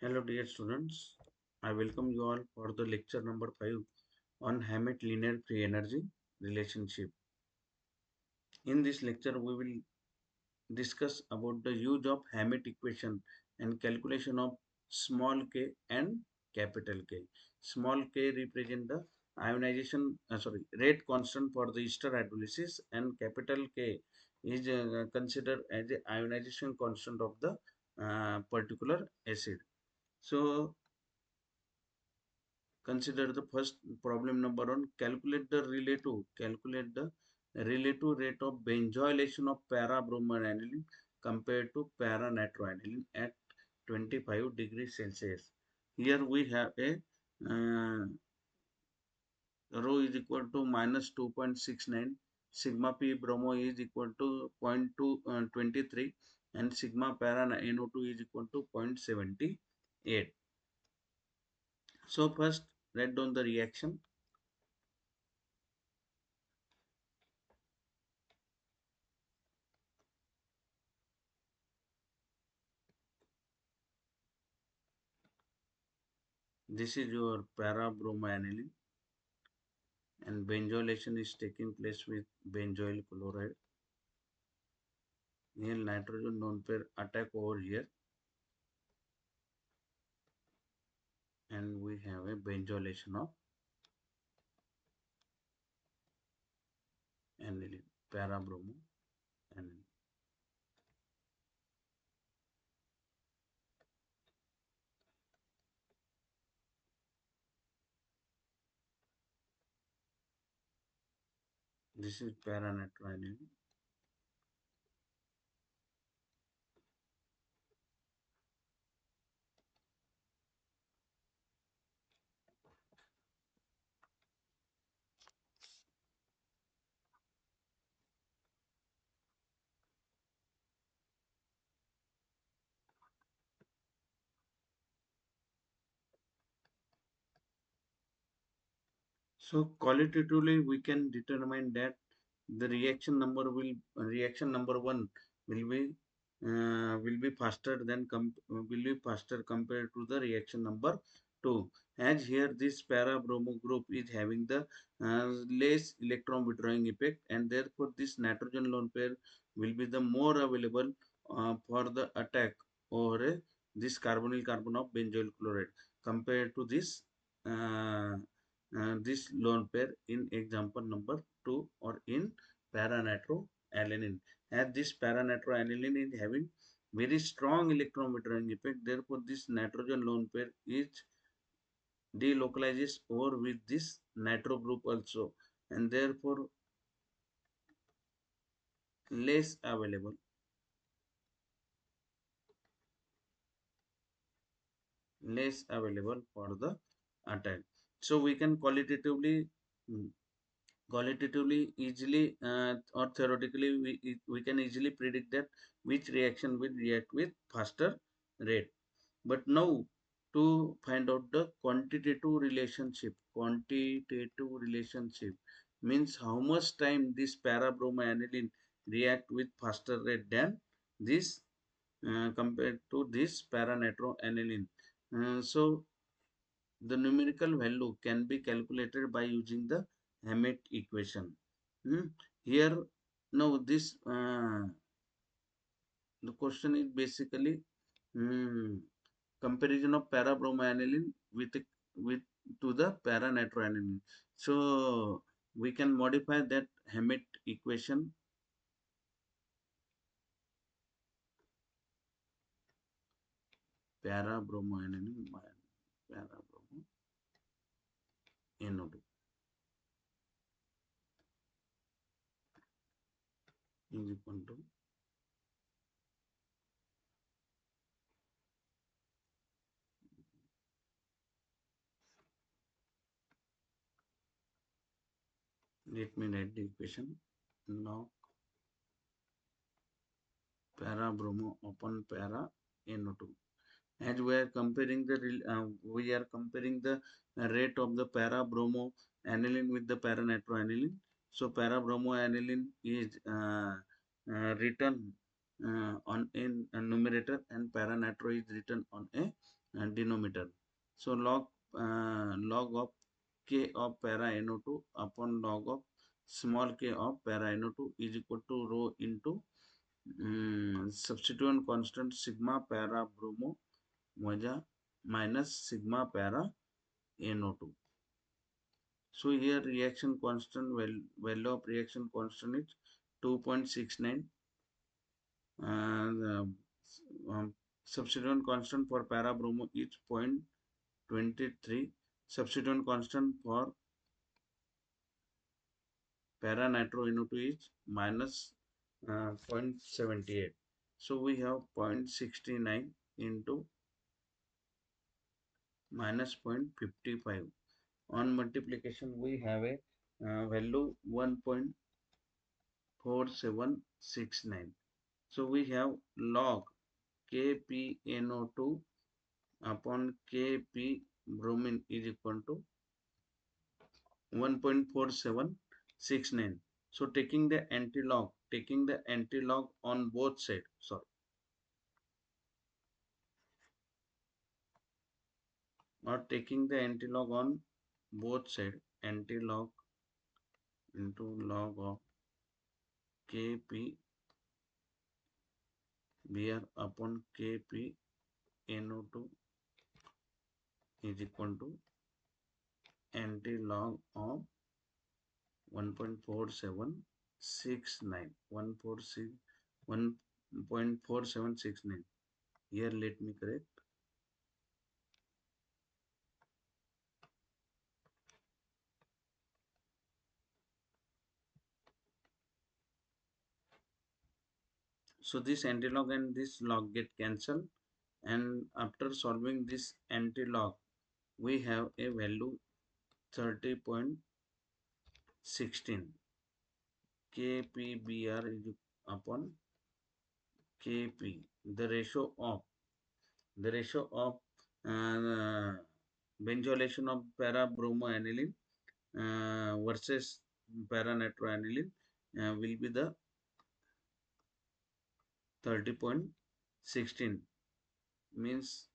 Hello dear students, I welcome you all for the lecture number 5 on Hammett linear free energy relationship. In this lecture we will discuss about the use of Hammett equation and calculation of small k and capital K. Small k represent the rate constant for the ester hydrolysis, and capital K is considered as the ionization constant of the particular acid. So consider the first problem number one. Calculate the relative rate of benzoylation of para-bromine compared to para-nitroaniline at 25 degrees Celsius. Here we have a rho is equal to minus 2.69, sigma p bromo is equal to 0.23, and sigma para NO2 is equal to 0.78. So first write down the reaction. This is your para-bromine and benzolation is taking place with benzoyl chloride. Here nitrogen non pair attack over here, and we have a benzolation of aniline, para-bromo aniline. This is para-nitroaniline. So qualitatively we can determine that the reaction number one will be faster than will be faster compared to the reaction number two, as here this para bromo group is having the less electron withdrawing effect, and therefore this nitrogen lone pair will be the more available for the attack over this carbonyl carbon of benzoyl chloride compared to this lone pair in example number 2 or in para-nitroaniline. As this para-nitroaniline is having very strong electron withdrawing effect, therefore this nitrogen lone pair is delocalizes over with this nitro group also, and therefore less available for the attack. So we can qualitatively easily or theoretically we can easily predict that which reaction will react with faster rate. But now to find out the quantitative relationship means how much time this para-bromine react with faster rate than this compared to this para-nitroaniline. So the numerical value can be calculated by using the Hammett equation. Hmm. Here now this the question is basically hmm, comparison of para-bromine with to the para-nitroaniline. So we can modify that Hammett equation. Para-bromine para-bromo NO2 is equal to, let me write the equation now. Para-bromo upon para NO2. As we are comparing the rate of the para-bromo aniline with the para-nitroaniline. So para-bromo aniline is written on in a numerator, and para-nitro is written on a denominator. So log of K of para NO2 upon log of small k of para NO2 is equal to rho into substituent constant sigma para bromo moja minus sigma para NO2. So here reaction constant value of reaction constant is 2.69 and substituent constant for para bromo is 0.23. Substituent constant for para nitro NO2 is minus 0.78. So we have 0.69 into minus 0.55. On multiplication, we have a value 1.4769. So we have log KPNO2 upon Kp bromine is equal to 1.4769. So taking the anti-log on both sides. Sorry, or taking the anti-log on both sides. Anti-log into log of Kp Br upon Kp NO2 is equal to anti-log of 1.4769. 1.4769. Here let me correct. So this anti-log and this log get cancelled, and after solving this anti-log we have a value 30.16. Kpbr is upon Kp, the ratio of benzolation of para bromoaniline versus para nitroaniline will be the 30.16, means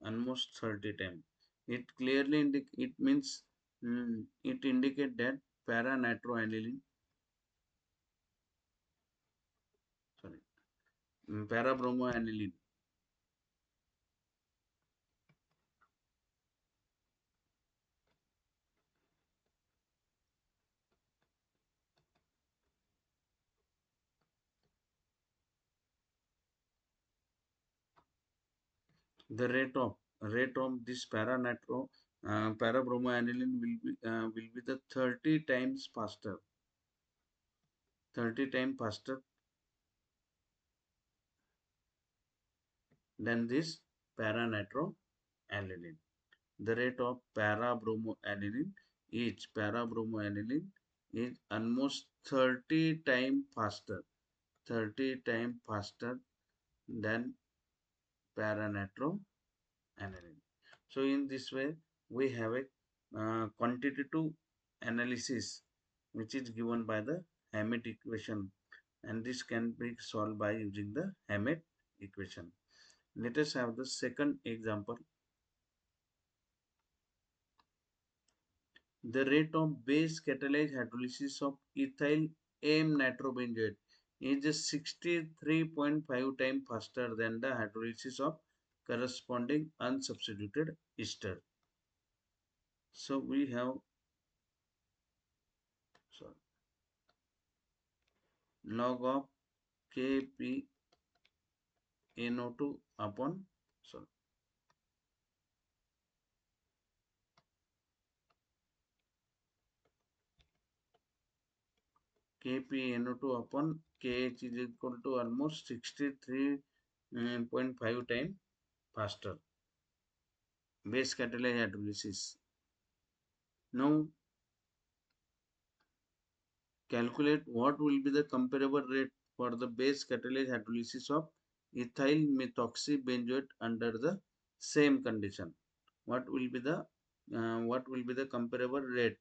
almost 30 times. It clearly it means it indicate that para nitroaniline, sorry, para bromoaniline, the rate of this para bromoaniline will be the 30 times faster, 30 times faster than this para nitroaniline. The rate of para bromoaniline is almost 30 times faster, 30 times faster than para nitroaniline. So in this way, we have a quantitative analysis which is given by the Hammett equation, and this can be solved by using the Hammett equation. Let us have the second example. The rate of base catalyzed hydrolysis of ethyl M nitrobenzoate is 63.5 times faster than the hydrolysis of corresponding unsubstituted ester. So we have, sorry, log of KPNO2 upon, sorry, KPNO2 upon KH is equal to almost 63.5 times faster. Base catalyzed hydrolysis. Now calculate what will be the comparable rate for the base catalyzed hydrolysis of ethyl methoxybenzoate under the same condition. What will be the comparable rate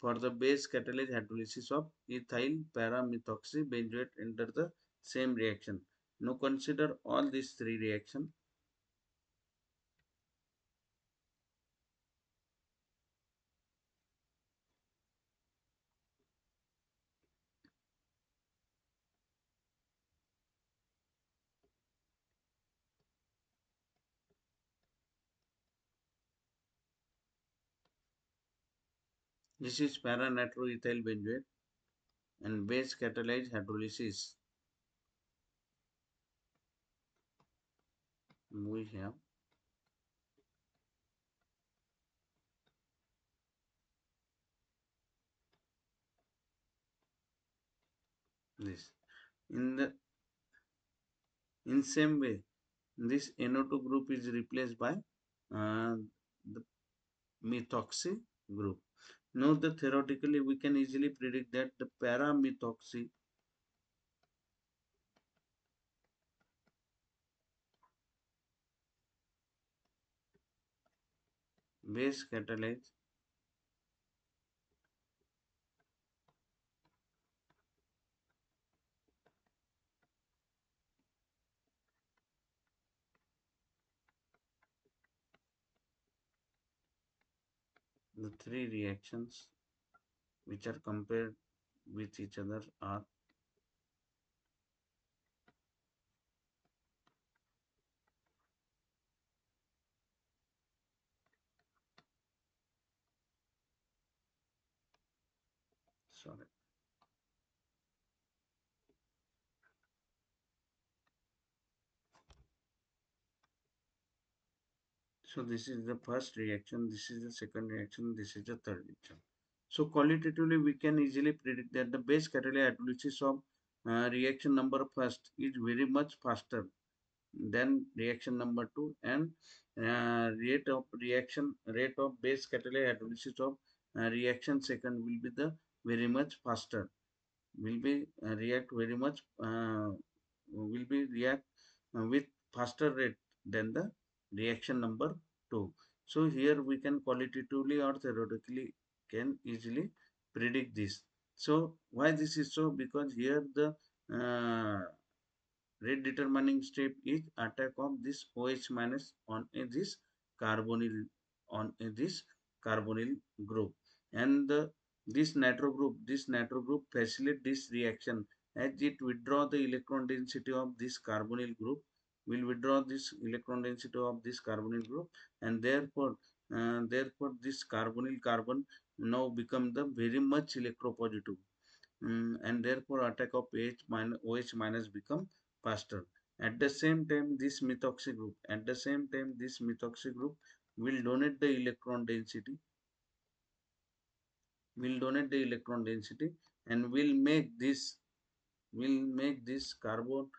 for the base catalyzed hydrolysis of ethyl paramethoxybenzoate under the same reaction? Now consider all these three reactions. This is para-natriethyl benzoate and base catalyzed hydrolysis. We have this. In the in same way, this NO2 group is replaced by the methoxy group. Note that theoretically we can easily predict that the para-methoxy base catalyze the three reactions which are compared with each other are sorry. So this is the first reaction, this is the second reaction, this is the third reaction. So qualitatively we can easily predict that the base catalytic hydrolysis of reaction number first is very much faster than reaction number two, and rate of base catalytic hydrolysis of reaction second will be the very much faster, will be react very much will be react with faster rate than the reaction number 2. So here we can qualitatively or theoretically can easily predict this. So why this is so? Because here the rate determining step is attack of this OH minus on this carbonyl this carbonyl group, and this nitro group facilitate this reaction as it withdraw the electron density of this carbonyl group, will withdraw this electron density of this carbonyl group, and therefore this carbonyl carbon now become the very much electropositive, and therefore attack of OH minus become faster. At the same time, this methoxy group will donate the electron density, and will make this carbonyl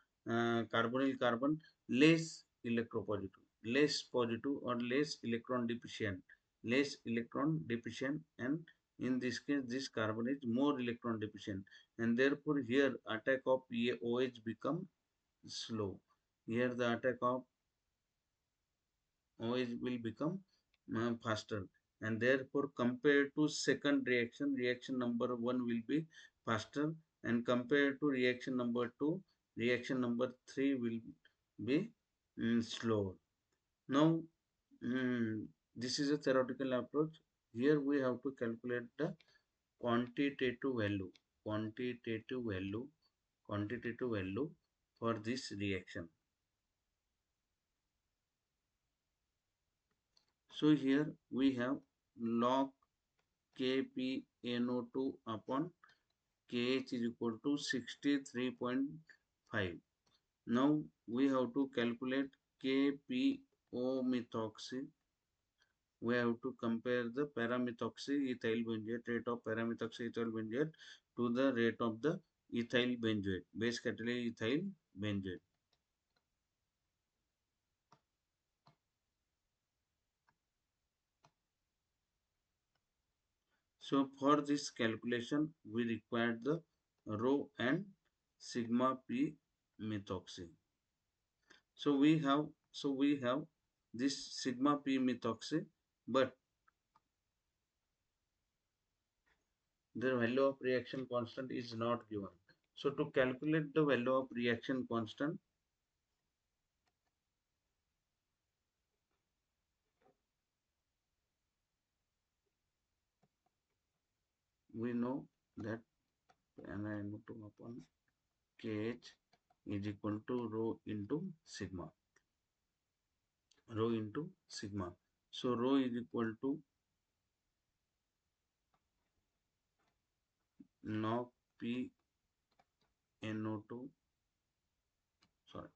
carbon less electropositive, less positive or less electron deficient, and in this case this carbon is more electron deficient, and therefore here attack of OH become slow. Here the attack of OH will become faster, and therefore compared to second reaction, reaction number 1 will be faster, and compared to reaction number 2, reaction number 3 will be slower. Now this is a theoretical approach. Here we have to calculate the quantitative value quantitative value quantitative value for this reaction. So here we have log KPNO2 upon KH is equal to 63.5. Now we have to calculate KPO methoxy. We have to compare the paramethoxy ethyl benzoate, rate of paramethoxy ethyl benzoate to the rate of the ethyl benzoate, base catalytic ethyl benzoate. So for this calculation, we require the rho and sigma p methoxy. So we have this sigma p methoxy, but the value of reaction constant is not given. So to calculate the value of reaction constant, we know that NiNO2 upon KH is equal to rho into sigma. So rho is equal to log PnO2, sorry.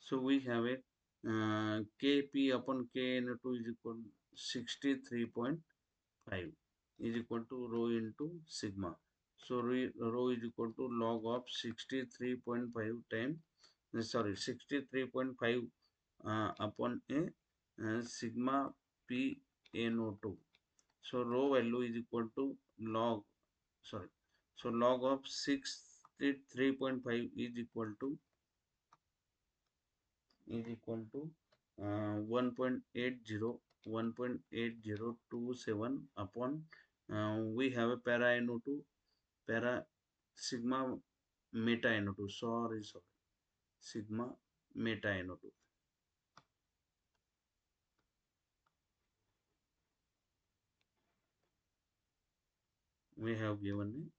So we have a Kp upon Kn2 is equal to 63.5 is equal to rho into sigma. So rho is equal to log of 63.5 time, sorry, 63.5 upon a sigma PnO2. So rho value is equal to log, sorry, so log of 63.5 is equal to 1.80 upon we have a para NO2 para sigma meta NO2, sorry, sigma meta NO2. We have given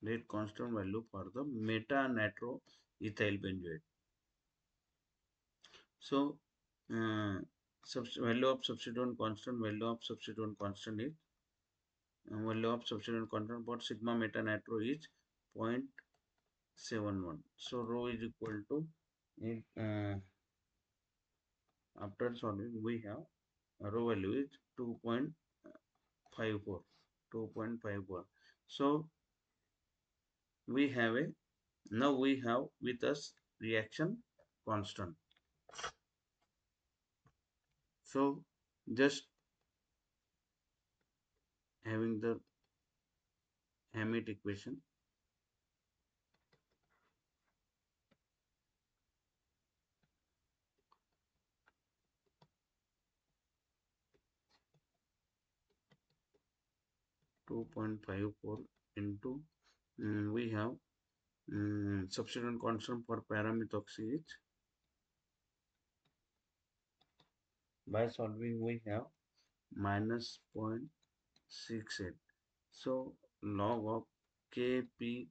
a rate constant value for the meta natro ethyl benzoate. So value of substituent constant, value of substituent constant for sigma meta natro is 0.71. So rho is equal to after solving we have rho value is 2.54. 2.54. So we have a, now we have with us reaction constant. So just having the Hammett equation, 2.54 into we have substituent constant for paramethoxy is, by solving we have minus 0.68. So log of Kp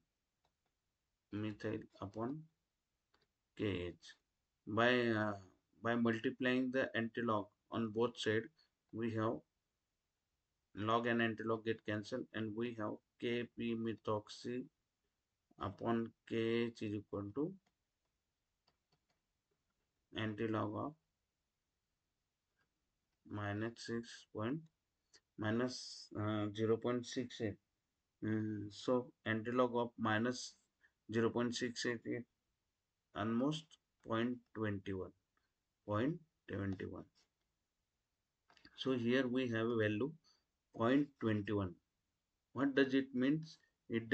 methyl upon Kh. By by multiplying the antilog on both sides, we have log and antilog get cancelled, and we have Kp methoxy upon Kh is equal to antilog of minus 6 point minus 0.68. So antilog of minus 0.68 is almost 0.21. 0.21. So here we have a value 0.21. What does it means? It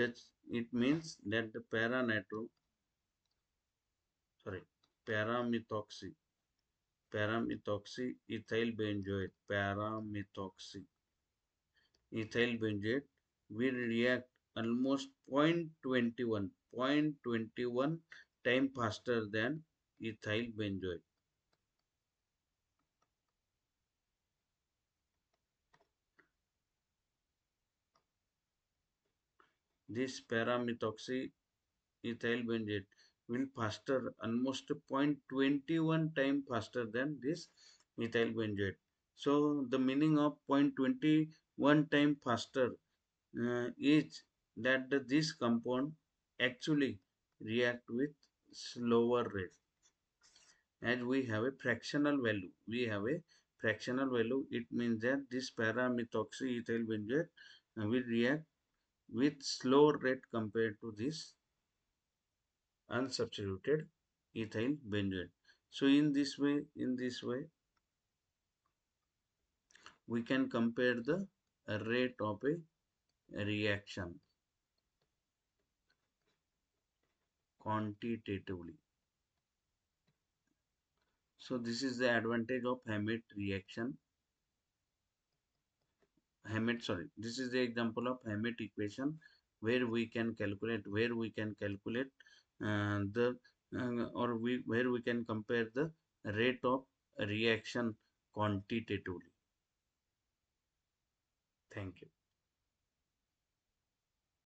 means that the sorry, paramethoxy ethyl benzoate ethyl benzoate will react almost 0.21 time faster than ethyl benzoate. This paramethoxy ethyl benzoate will faster, almost 0.21 time faster than this ethyl benzoate. So the meaning of 0.21 time faster is that this compound actually react with slower rate. As we have a fractional value, it means that this paramethoxy ethyl benzoate will react with slower rate compared to this unsubstituted ethyl benzoate. So in this way, we can compare the rate of a reaction quantitatively. So this is the advantage of Hammett reaction. This is the example of Hammett equation where we can calculate, the where we can compare the rate of reaction quantitatively. Thank you.